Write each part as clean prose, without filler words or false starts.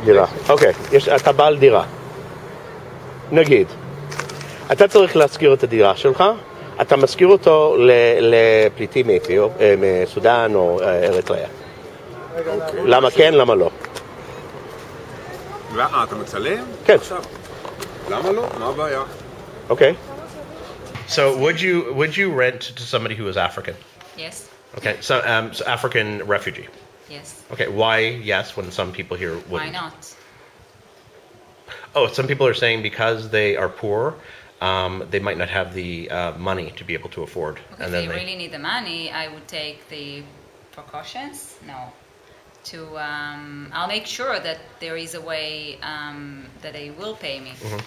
דירה. אוקיי, אתה בעל דירה. נגיד, אתה צריך להשכיר את הדירה שלך, אתה משכיר אותו לפליטים מסודן או אריתריאה. למה כן, למה לא? אתה מצלם? כן. למה לא? מה הבעיה? Okay. So would you rent to somebody who is African? Yes. Okay. So African refugee. Yes. Okay. Why yes when some people here wouldn't? Why not? Oh, some people are saying because they are poor, they might not have the money to be able to afford. Okay, if they really need the money, I would take the precautions. No. I'll make sure that there is a way that they will pay me. Mm-hmm.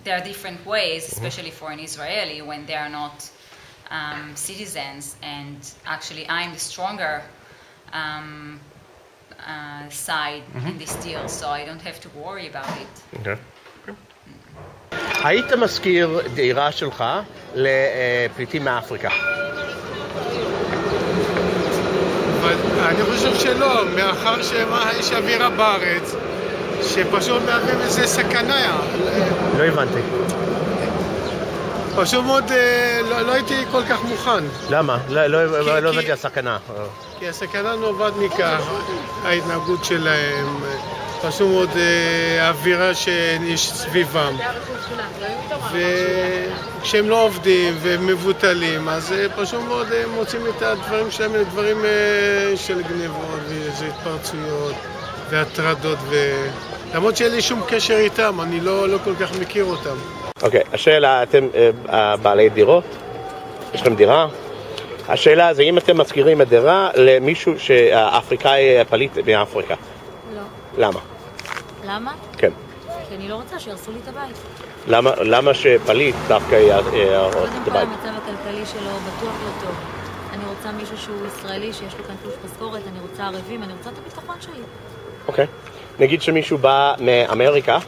There are different ways, especially for an Israeli, when they are not citizens, and actually I'm the stronger side in this deal, so I don't have to worry about it. Okay. היית משכיר דירה שלך לפליטים מאפריקה? אני חושב שלא, מאחר שיש אווירה בארץ שפשוט מהווים איזה סכנה. לא הבנתי. פשוט מאוד לא הייתי כל כך מוכן. למה? לא הבנתי הסכנה. כי הסכנה נובעת מכך, ההתנהגות שלהם, פשוט מאוד האווירה שיש סביבם. וכשהם לא עובדים ומבוטלים, אז פשוט מאוד מוצאים את הדברים שלהם לדברים של גנבות ואיזה התפרצויות והטרדות, למרות שאין לי שום קשר איתם, אני לא כל כך מכיר אותם. אוקיי, השאלה, אתם בעלי דירות? יש לכם דירה? השאלה זה אם אתם משכירים את דירה למישהו שאפריקאי פליט מאפריקה. לא. למה? למה? כן. כי אני לא רוצה שירסו לי את הבית. למה שפליט דווקא יהרוס את הבית? המצב הכלכלי שלו בטוח לא טוב. אני רוצה מישהו שהוא ישראלי, שיש לו כאן תלוש משכורת, אני רוצה ערבים, אני רוצה את הביטחון שלי. אוקיי. נגיד שמישהו בא מאמריקה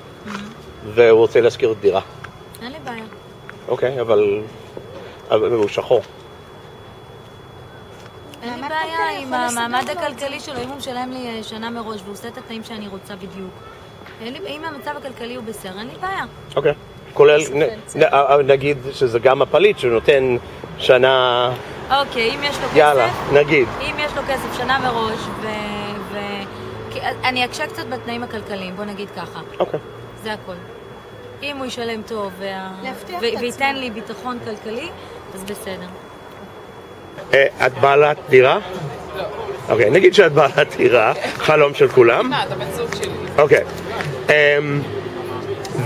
והוא רוצה להשכיר את דירה. אין לי בעיה. אוקיי, אבל הוא שחור. אין לי בעיה עם המעמד הכלכלי שלו, אם הוא משלם לי שנה מראש והוא עושה את התנאים שאני רוצה בדיוק. אם המצב הכלכלי הוא בסדר, אין לי בעיה. אוקיי. כולל, נגיד שזה גם הפליט שנותן שנה... אוקיי, אם יש לו כסף... יאללה, נגיד. אם יש לו כסף שנה מראש אני אקשה קצת בתנאים הכלכליים, בוא נגיד ככה. אוקיי. זה הכל. אם הוא ישלם טוב וייתן לי ביטחון כלכלי, אז בסדר. את בעלת דירה? לא. אוקיי, נגיד שאת בעלת דירה, חלום של כולם. אתה בן זוג שלי. אוקיי.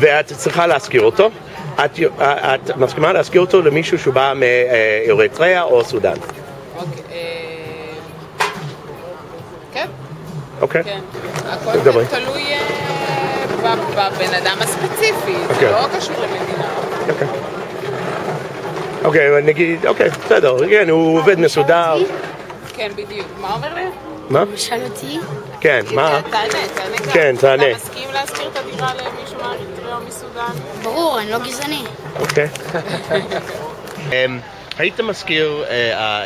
ואת צריכה להשכיר אותו. את מסכימה להשכיר אותו למישהו שהוא בא מאריתריאה או סודן? כן. אוקיי. כן. הכל תלוי בבן אדם הספציפי, זה לא קשור למדינה. אוקיי. אוקיי, נגיד, אוקיי, בסדר, כן, הוא עובד מסודר. כן, בדיוק. מה אומר לי? מה? שאל אותי? כן, מה? תענה. כן, תענה. אתה מסכים להשכיר את הדירה למישהו מאריתריאה או מסודן? ברור, אני לא גזעני. אוקיי. היית מזכיר,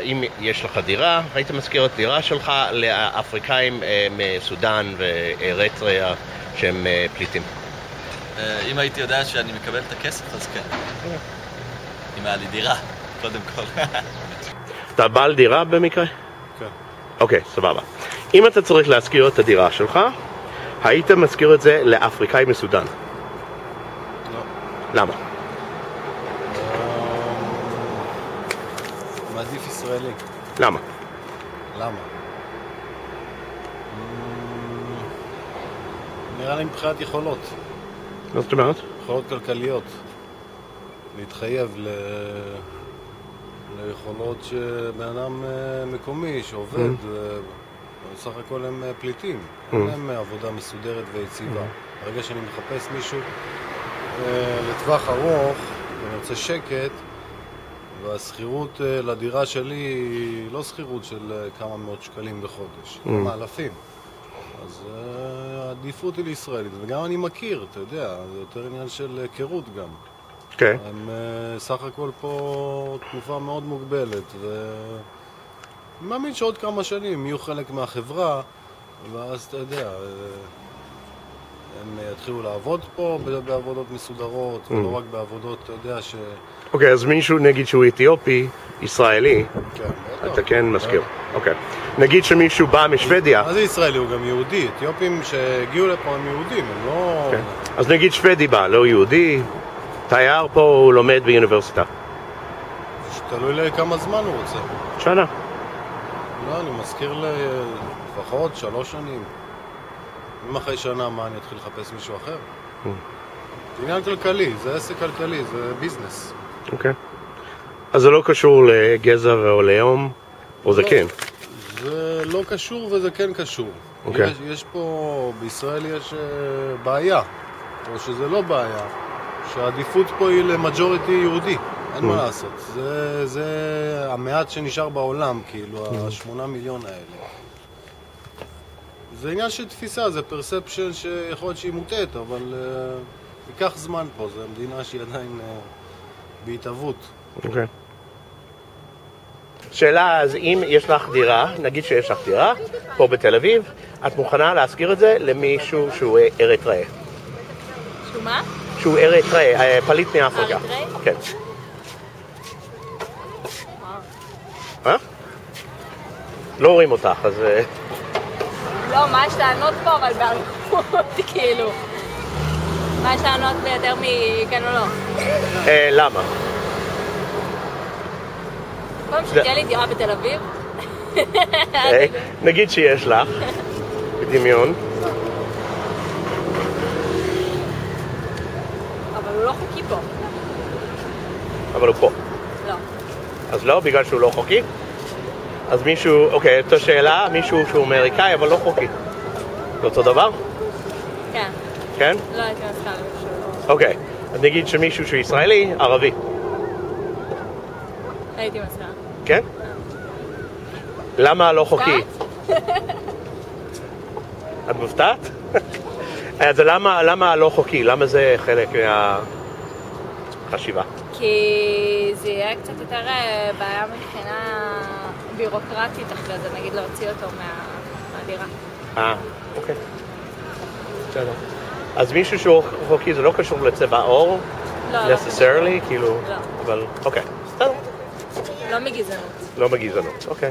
אם יש לך דירה, היית מזכיר את דירה שלך לאפריקאים מסודן ואריתריאה שהם פליטים? אם הייתי יודע שאני מקבל את הכסף, אז כן. אם היה לי דירה, קודם כל. אתה בעל דירה במקרה? כן. אוקיי, סבבה. אם אתה צריך להזכיר את הדירה שלך, היית מזכיר את זה לאפריקאי מסודן? לא. למה? מעדיף ישראלי. למה? למה? נראה לי מבחינת יכולות. מה זאת אומרת? יכולות כלכליות. להתחייב ליכולות שבן אדם מקומי שעובד, בסך הכל הם פליטים, אין להם עבודה מסודרת ויציבה. ברגע שאני מחפש מישהו לטווח ארוך ואני רוצה שקט, והשכירות לדירה שלי היא לא שכירות של כמה מאות שקלים בחודש, כמה אלפים. אז העדיפות היא לישראלית, וגם אני מכיר, אתה יודע, זה יותר עניין של היכרות גם. כן. הם סך הכל פה תקופה מאוד מוגבלת, ואני מאמין שעוד כמה שנים יהיו חלק מהחברה, ואז אתה יודע, הם יתחילו לעבוד פה בעבודות מסודרות, ולא רק בעבודות, אתה יודע ש... אוקיי, אז מישהו נגיד שהוא אתיופי, ישראלי, כן, אתה כן מזכיר. אוקיי. נגיד שמישהו בא משוודיה. מה זה ישראלי? הוא גם יהודי. אתיופים שהגיעו לפה הם יהודים, הם לא... אז נגיד שוודי בא, לא יהודי, תייר פה, הוא לומד באוניברסיטה. תלוי לכמה זמן הוא רוצה. שנה. לא, אני מזכיר לפחות 3 שנים. אם אחרי שנה, מה, אני אתחיל לחפש מישהו אחר? זה עניין כלכלי, זה עסק כלכלי, זה ביזנס. אוקיי. אז זה לא קשור לגזע או לאום, או זה כן? זה לא קשור וזה כן קשור. אוקיי. יש פה, בישראל יש בעיה, או שזה לא בעיה, שהעדיפות פה היא למג'וריטי יהודי, אין מה לעשות. זה המעט שנשאר בעולם, כאילו, 8 מיליון האלה. זה עניין של תפיסה, זה פרספשן שיכול להיות שהיא מוטעת, אבל ייקח זמן פה, זו מדינה שהיא עדיין בהתהוות. אוקיי. שאלה, אז אם יש לך דירה, נגיד שיש לך דירה, פה בתל אביב, את מוכנה להשכיר את זה למישהו שהוא אריתראי? שהוא מה? שהוא אריתראי, פליט מאפריקה. אריתראי? כן. לא רואים אותך, אז... לא, מה יש לענות פה, אבל בערכות, כאילו. מה יש לענות ביותר מכן או לא? למה? פעם שתהיה לי דירה בתל אביב? נגיד שיש לך, בדמיון. אבל הוא לא חוקי פה. אבל הוא פה. לא. אז לא, בגלל שהוא לא חוקי? אז מישהו, אוקיי, אותה שאלה, מישהו שהוא אמריקאי אבל לא חוקי. זה אותו דבר? כן. כן? לא הייתי מסכה למישהו. אוקיי, אז נגיד שמישהו שהוא ישראלי, ערבי. הייתי מסכה. כן? למה לא חוקי? את מופתעת? אז למה לא חוקי? למה זה חלק מהחשיבה? כי זה יהיה קצת יותר בעיה מבחינה בירוקרטית אחרי זה, נגיד להוציא אותו מהדירה. אוקיי. בסדר. אז מישהו שהוא חוקי זה לא קשור לצבע עור? לא. necessarily? כאילו... לא. אבל, אוקיי. בסדר. לא מגזענות. לא מגזענות, אוקיי.